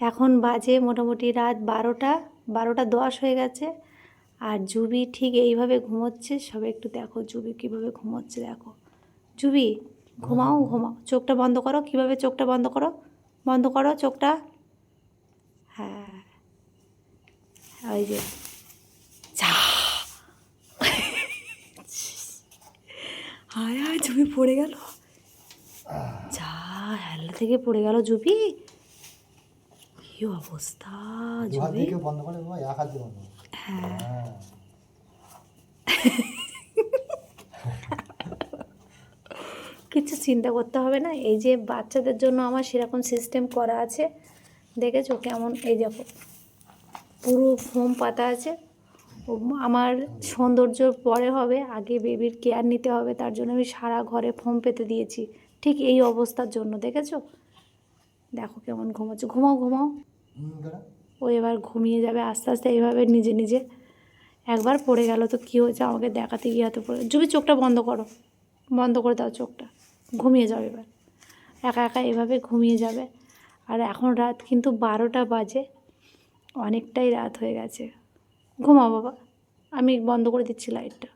এখন বাজে মোটামুটি রাত 12টা 10 হয়ে গেছে। আর জুবি ঠিক এইভাবে ঘুমোচ্ছে। সবে একটু দেখো জুবি কীভাবে ঘুমোচ্ছে, দেখো। জুবি ঘুমাও ঘুমাও, চোখটা বন্ধ করো। কীভাবে চোখটা বন্ধ করো, বন্ধ করো চোখটা। হ্যাঁ, ওই যে যা, হায় হায় জুবি পড়ে গেল, যা হেলা থেকে পড়ে গেল জুবি। কি অবস্থা জুবি। হ্যাঁ কিছু চিন্তা করতে হবে না। এই যে বাচ্চাদের জন্য আমার সেরকম সিস্টেম করা আছে, দেখেছো কেমন? এই দেখো পুরো ফোম পাতা আছে। আমার সৌন্দর্য পরে হবে, আগে বেবির কেয়ার নিতে হবে, তার জন্য আমি সারা ঘরে ফোম পেতে দিয়েছি, ঠিক এই অবস্থার জন্য। দেখেছো, দেখো কেমন ঘুমাচ্ছে। ঘুমাও ঘুমাও, ও এবার ঘুমিয়ে যাবে আস্তে আস্তে এইভাবে নিজে নিজে। একবার পড়ে গেল তো কী হয়েছে, আমাকে দেখাতে গিয়ে হয়তো পড়ে। জুবি চোখটা বন্ধ করো, বন্ধ করে দাও চোখটা, ঘুমিয়ে যাও এবার, একা একা এভাবে ঘুমিয়ে যাবে। আর এখন রাত কিন্তু 12টা বাজে, অনেকটাই রাত হয়ে গেছে। ঘুমাও বাবা, আমি বন্ধ করে দিচ্ছি লাইটটা।